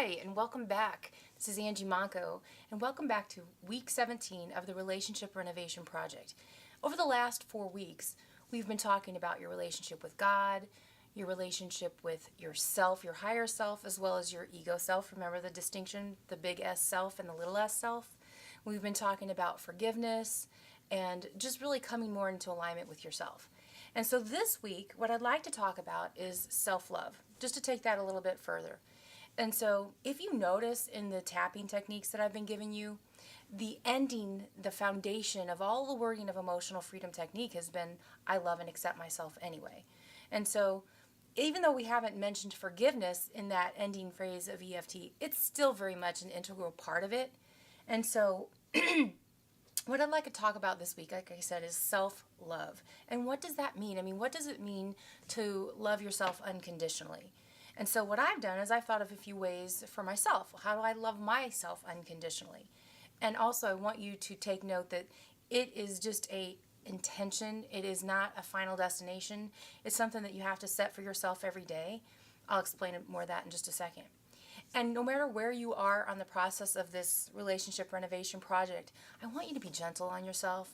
and welcome back. This is Angie Monco, and welcome back to week 17 of the Relationship Renovation Project. Over the last 4 weeks, we've been talking about your relationship with God, your relationship with yourself, your higher self, as well as your ego self. Remember the distinction, the big S self and the little s self? We've been talking about forgiveness and just really coming more into alignment with yourself. And so this week, what I'd like to talk about is self-love, just to take that a little bit further. And so if you notice in the tapping techniques that I've been giving you, the ending, the foundation of all the wording of emotional freedom technique has been, I love and accept myself anyway. And so even though we haven't mentioned forgiveness in that ending phrase of EFT, it's still very much an integral part of it. And so what I'd like to talk about this week, like I said, is self-love. And what does that mean? I mean, what does it mean to love yourself unconditionally? And so what I've done is I've thought of a few ways for myself. How do I love myself unconditionally? And also I want you to take note that it is just a intention. It is not a final destination. It's something that you have to set for yourself every day. I'll explain more of that in just a second. And no matter where you are on the process of this relationship renovation project, I want you to be gentle on yourself.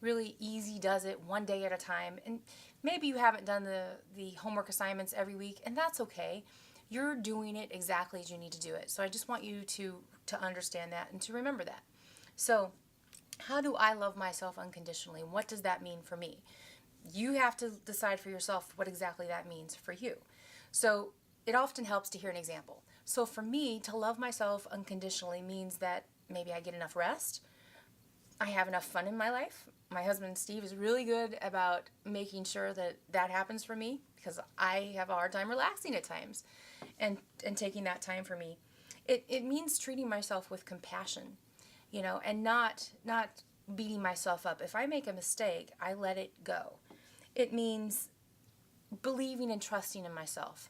Really easy does it, one day at a time. And maybe you haven't done the homework assignments every week, and that's okay. You're doing it exactly as you need to do it. So I just want you to understand that and to remember that. So how do I love myself unconditionally? What does that mean for me? You have to decide for yourself what exactly that means for you. So it often helps to hear an example. So for me, to love myself unconditionally means that maybe I get enough rest, I have enough fun in my life. My husband, Steve, is really good about making sure that that happens for me because I have a hard time relaxing at times and taking that time for me. It means treating myself with compassion, and not beating myself up. If I make a mistake, I let it go. It means believing and trusting in myself.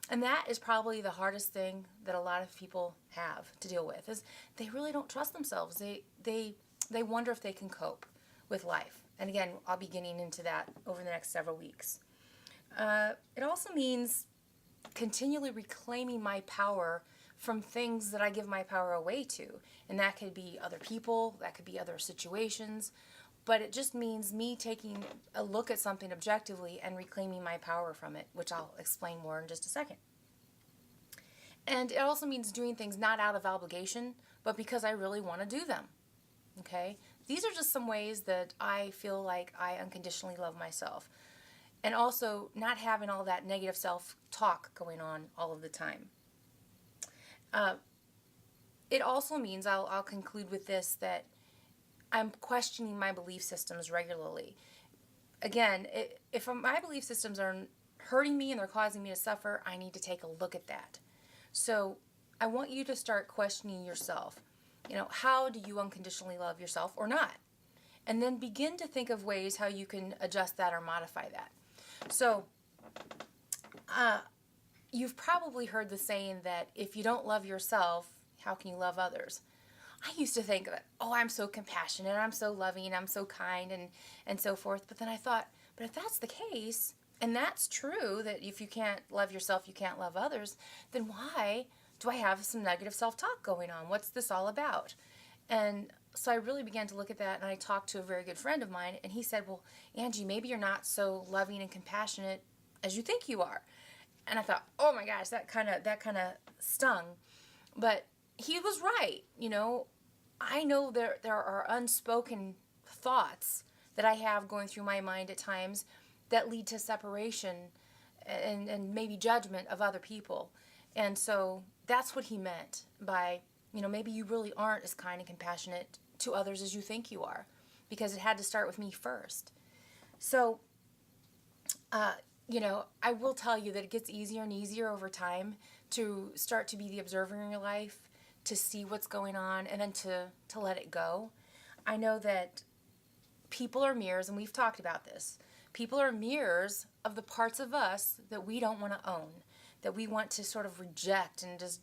And that is probably the hardest thing that a lot of people have to deal with, is they really don't trust themselves. They wonder if they can cope with life. And again, I'll be getting into that over the next several weeks. It also means continually reclaiming my power from things that I give my power away to. And that could be other people, that could be other situations. But it just means me taking a look at something objectively and reclaiming my power from it, which I'll explain more in just a second. And it also means doing things not out of obligation, but because I really want to do them. Okay? These are just some ways that I feel like I unconditionally love myself. And also not having all that negative self-talk going on all of the time. It also means, I'll conclude with this, that I'm questioning my belief systems regularly. Again, if my belief systems are hurting me and they're causing me to suffer, I need to take a look at that. So I want you to start questioning yourself. How do you unconditionally love yourself or not? And then begin to think of ways how you can adjust that or modify that. So you've probably heard the saying that if you don't love yourself, how can you love others? I used to think that, I'm so compassionate, I'm so loving, I'm so kind, and so forth. But then I thought, but if that's the case, and that's true, that if you can't love yourself, you can't love others, then why do I have some negative self-talk going on? What's this all about? And so I really began to look at that, and I talked to a very good friend of mine, and he said, well, Angie, maybe you're not so loving and compassionate as you think you are. And I thought, oh my gosh, that kind of stung. But he was right. I know there are unspoken thoughts that I have going through my mind at times that lead to separation and maybe judgment of other people. And so that's what he meant by, maybe you really aren't as kind and compassionate to others as you think you are, because it had to start with me first. So, I will tell you that it gets easier and easier over time to start to be the observer in your life, to see what's going on, and then to let it go. I know that people are mirrors, and we've talked about this. People are mirrors of the parts of us that we don't want to own, that we want to sort of reject and just,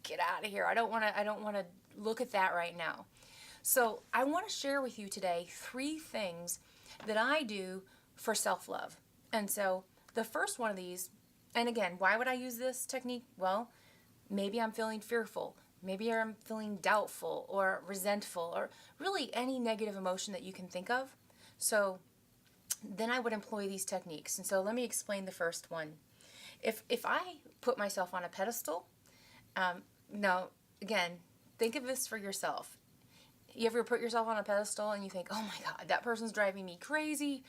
get out of here. I don't want to look at that right now. So I want to share with you today 3 things that I do for self-love. And so the first one of these, and again, why would I use this technique? Well, Maybe I'm feeling fearful. Maybe I'm feeling doubtful or resentful or really any negative emotion that you can think of. So then I would employ these techniques. And so let me explain the first one. If I put myself on a pedestal, now again, think of this for yourself. You ever put yourself on a pedestal and you think, oh my God, that person's driving me crazy?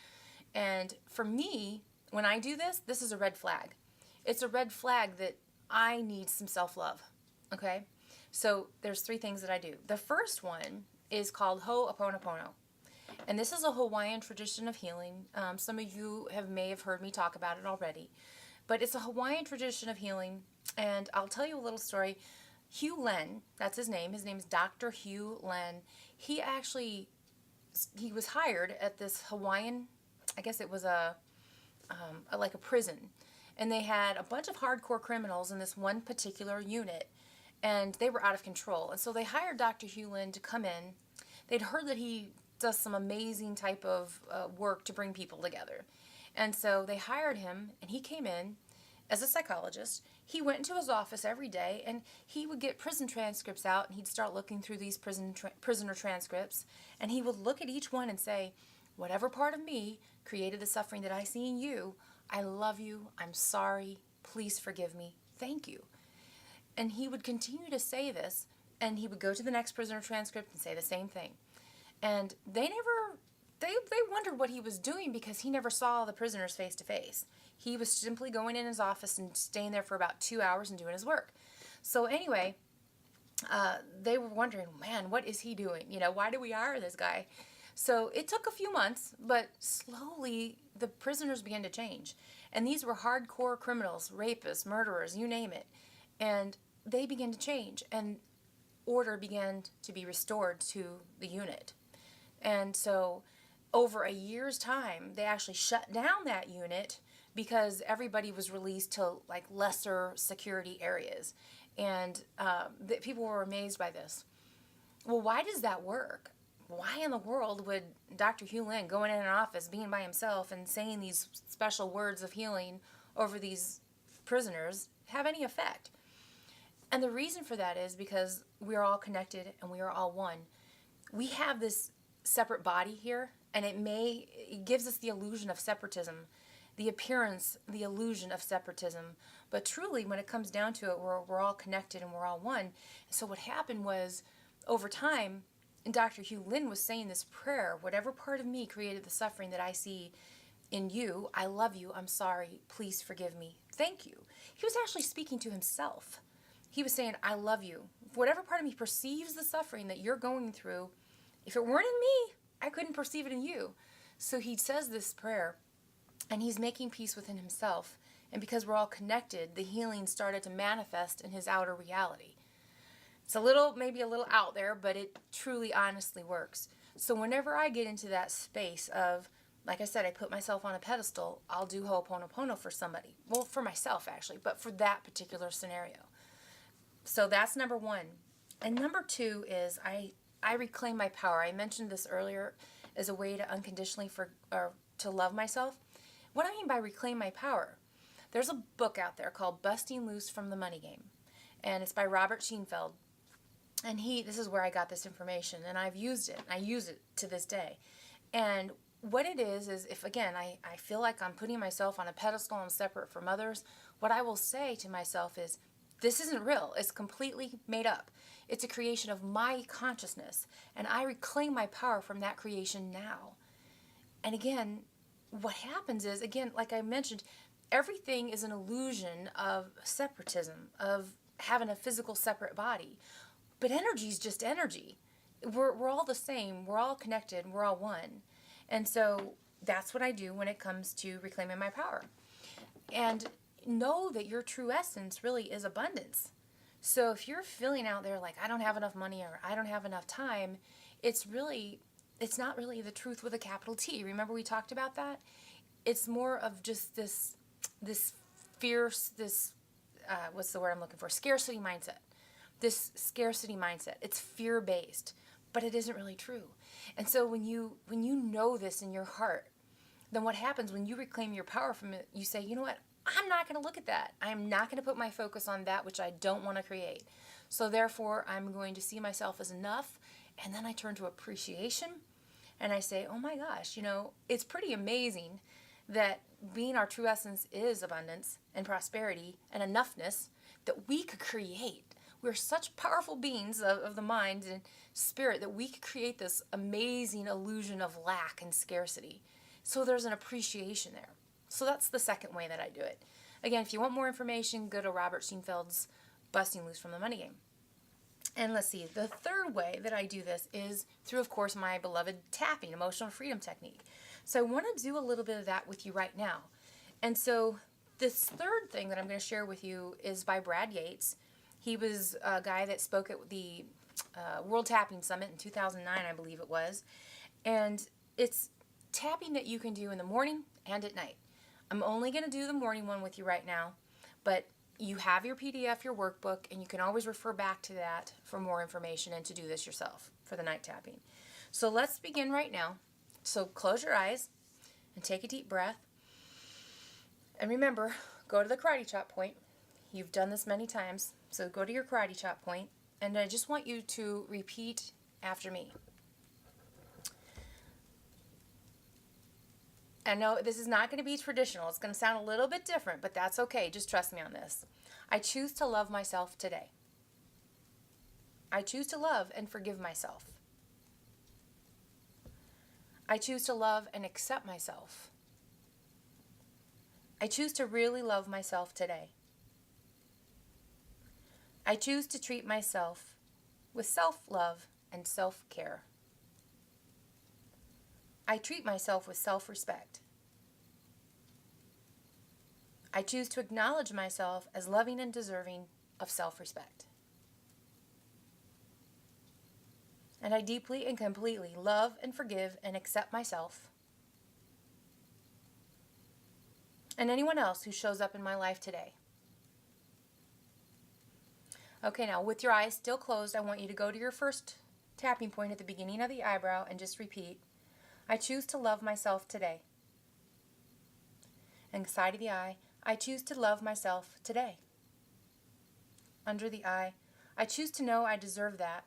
And for me, when I do this, this is a red flag. It's a red flag that I need some self-love, okay? So there's 3 things that I do. The first one is called Ho'oponopono. And this is a Hawaiian tradition of healing. Some of you may have heard me talk about it already. But it's a Hawaiian tradition of healing. And I'll tell you a little story. Hugh Len, that's his name. His name is Dr. Hugh Len. He was hired at this Hawaiian, I guess it was like a prison. And they had a bunch of hardcore criminals in this one particular unit. And they were out of control. And so they hired Dr. Hugh Len to come in. They'd heard that he does some amazing type of work to bring people together. And so they hired him, and he came in as a psychologist. He went into his office every day, and he would get prison transcripts out, and he'd start looking through these prisoner transcripts, and he would look at each one and say, whatever part of me created the suffering that I see in you, I love you, I'm sorry, please forgive me, thank you. And he would continue to say this, and he would go to the next prisoner transcript and say the same thing. And they wondered what he was doing because he never saw the prisoners face to face. He was simply going in his office and staying there for about 2 hours and doing his work. So anyway, they were wondering, man, what is he doing? Why do we hire this guy? So it took a few months, but slowly the prisoners began to change. And these were hardcore criminals, rapists, murderers, you name it. And they began to change, and order began to be restored to the unit. And so over a year's time, they actually shut down that unit because everybody was released to like lesser security areas. And people were amazed by this. Well, why does that work? Why in the world would Dr. Hugh Len going in an office, being by himself and saying these special words of healing over these prisoners have any effect? And the reason for that is because we are all connected and we are all one. We have this separate body here, and it gives us the illusion of separatism, the appearance, the illusion of separatism. But truly, when it comes down to it, we're all connected and we're all one. So what happened was, over time, and Dr. Hugh Len was saying this prayer, whatever part of me created the suffering that I see in you, I love you, I'm sorry, please forgive me, thank you. He was actually speaking to himself. He was saying, I love you. Whatever part of me perceives the suffering that you're going through, if it weren't in me, I couldn't perceive it in you. So he says this prayer, and he's making peace within himself. And because we're all connected, the healing started to manifest in his outer reality. It's maybe a little out there, but it truly, honestly works. So whenever I get into that space of, like I said, I put myself on a pedestal, I'll do Ho'oponopono for somebody. Well, for myself, actually, but for that particular scenario. So that's number 1. And number 2 is I reclaim my power. I mentioned this earlier as a way to unconditionally to love myself. What I mean by reclaim my power, there's a book out there called Busting Loose from the Money Game, and it's by Robert Schoenfeld. And this is where I got this information, and I've used it. I use it to this day. And what it is if, again, I feel like I'm putting myself on a pedestal, I'm separate from others, what I will say to myself is, this isn't real. It's completely made up. It's a creation of my consciousness, and I reclaim my power from that creation now. And again, what happens is, again, like I mentioned, everything is an illusion of separatism, of having a physical separate body. But energy is just energy. We're all the same. We're all connected. We're all one. And so that's what I do when it comes to reclaiming my power. And know that your true essence really is abundance. So if you're feeling out there like, I don't have enough money or I don't have enough time, it's not really the truth with a capital T. Remember we talked about that? It's more of just this fierce, what's the word I'm looking for? Scarcity mindset. This scarcity mindset. It's fear-based, but it isn't really true. And so when you know this in your heart, then what happens when you reclaim your power from it, you say, you know what? I'm not going to look at that. I am not going to put my focus on that which I don't want to create. So therefore, I'm going to see myself as enough, and then I turn to appreciation, and I say, oh my gosh, it's pretty amazing that being our true essence is abundance and prosperity and enoughness that we could create. We're such powerful beings of the mind and spirit that we could create this amazing illusion of lack and scarcity. So there's an appreciation there. So that's the second way that I do it. Again, if you want more information, go to Robert Steenfeld's Busting Loose from the Money Game. And let's see, the third way that I do this is through, of course, my beloved tapping, emotional freedom technique. So I want to do a little bit of that with you right now. And so this third thing that I'm going to share with you is by Brad Yates. He was a guy that spoke at the World Tapping Summit in 2009, I believe it was. And it's tapping that you can do in the morning and at night. I'm only going to do the morning one with you right now, but you have your PDF, your workbook, and you can always refer back to that for more information and to do this yourself for the night tapping. So let's begin right now. So close your eyes and take a deep breath. And remember, go to the karate chop point. You've done this many times, so go to your karate chop point, and I just want you to repeat after me. I know this is not going to be traditional. It's going to sound a little bit different, but that's okay. Just trust me on this. I choose to love myself today. I choose to love and forgive myself. I choose to love and accept myself. I choose to really love myself today. I choose to treat myself with self-love and self-care. I treat myself with self-respect. I choose to acknowledge myself as loving and deserving of self-respect. And I deeply and completely love and forgive and accept myself and anyone else who shows up in my life today. Okay, now with your eyes still closed, I want you to go to your first tapping point at the beginning of the eyebrow and just repeat, I choose to love myself today. And side of the eye, I choose to love myself today. Under the eye, I choose to know I deserve that.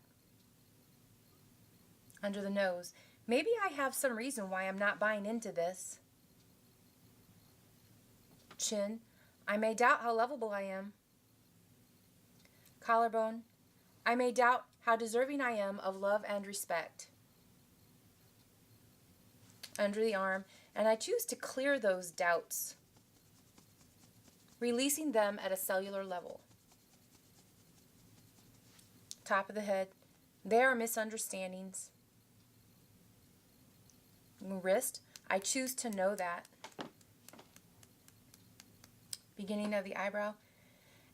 Under the nose, maybe I have some reason why I'm not buying into this. Chin, I may doubt how lovable I am. Collarbone, I may doubt how deserving I am of love and respect. Under the arm, and I choose to clear those doubts, releasing them at a cellular level. Top of the head, there are misunderstandings. Wrist, I choose to know that. Beginning of the eyebrow,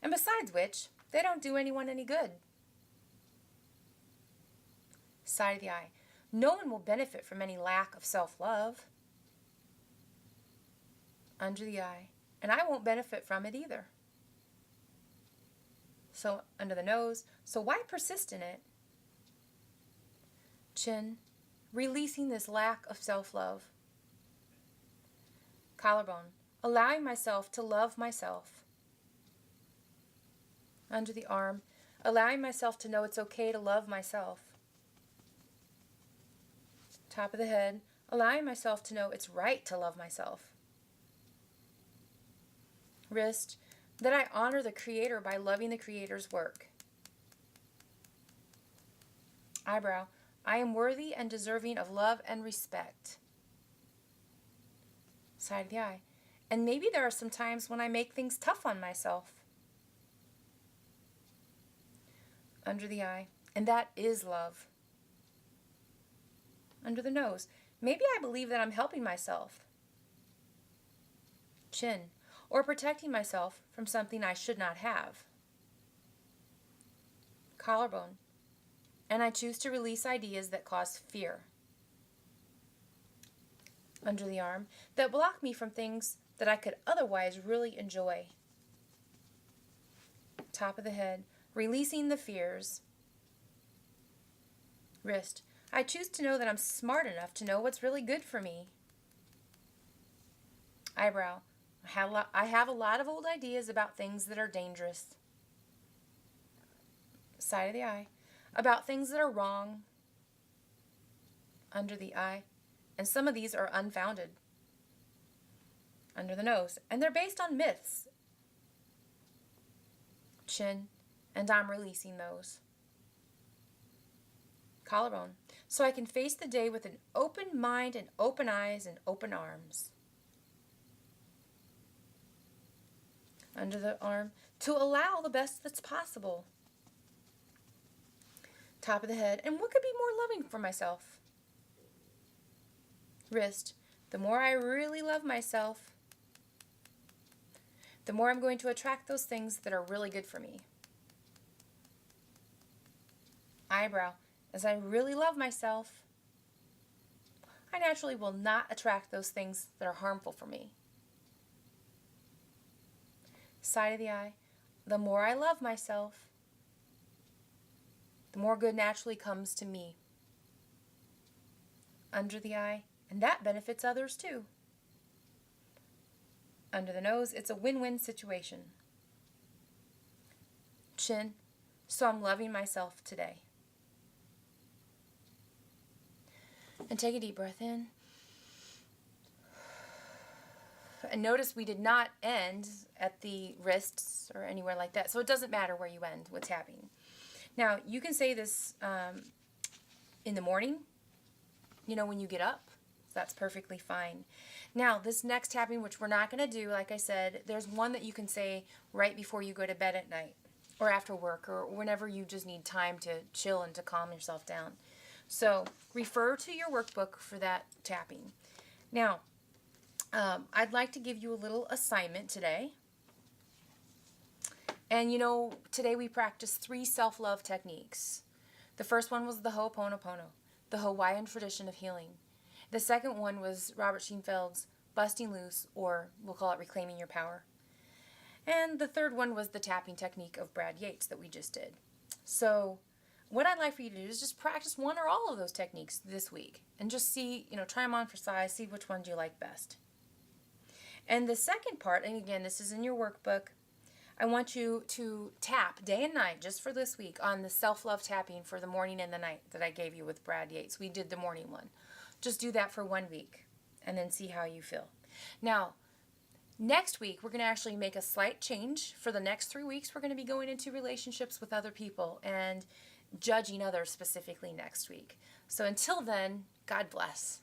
and besides which, they don't do anyone any good. Side of the eye, no one will benefit from any lack of self-love. Under the eye, and I won't benefit from it either. So under the nose, so why persist in it? Chin, releasing this lack of self-love. Collarbone, allowing myself to love myself. Under the arm, allowing myself to know it's okay to love myself. Top of the head, allowing myself to know it's right to love myself. Wrist, that I honor the Creator by loving the Creator's work. Eyebrow, I am worthy and deserving of love and respect. Side of the eye, and maybe there are some times when I make things tough on myself. Under the eye, and that is love. Under the nose, maybe I believe that I'm helping myself. Chin, or protecting myself from something I should not have. Collarbone, and I choose to release ideas that cause fear. Under the arm, that block me from things that I could otherwise really enjoy. Top of the head, releasing the fears. Wrist, I choose to know that I'm smart enough to know what's really good for me. Eyebrow, I have a lot of old ideas about things that are dangerous. Side of the eye. About things that are wrong. Under the eye. And some of these are unfounded. Under the nose. And they're based on myths. Chin. And I'm releasing those. Collarbone. So I can face the day with an open mind and open eyes and open arms. Under the arm. To allow the best that's possible. Top of the head. And what could be more loving for myself? Wrist. The more I really love myself, the more I'm going to attract those things that are really good for me. Eyebrow. As I really love myself, I naturally will not attract those things that are harmful for me. Side of the eye. The more I love myself, the more good naturally comes to me. Under the eye. And that benefits others too. Under the nose, it's a win-win situation. Chin. So I'm loving myself today. And take a deep breath in. And notice we did not end at the wrists or anywhere like that. So it doesn't matter where you end with tapping. Now, you can say this in the morning, when you get up. That's perfectly fine. Now, this next tapping, which we're not going to do, like I said, there's one that you can say right before you go to bed at night or after work or whenever you just need time to chill and to calm yourself down. So refer to your workbook for that tapping. Now, I'd like to give you a little assignment today. And today we practiced 3 self-love techniques. The first one was the Ho'oponopono, the Hawaiian tradition of healing. The second one was Robert Schoenfeld's Busting Loose, or we'll call it Reclaiming Your Power. And the third one was the tapping technique of Brad Yates that we just did. So what I'd like for you to do is just practice one or all of those techniques this week and just see, try them on for size, see which ones you like best. And the second part, and again, this is in your workbook, I want you to tap day and night just for this week on the self-love tapping for the morning and the night that I gave you with Brad Yates. We did the morning one. Just do that for 1 week and then see how you feel. Now, next week, we're going to actually make a slight change. For the next 3 weeks, we're going to be going into relationships with other people and judging others specifically next week. So until then, God bless.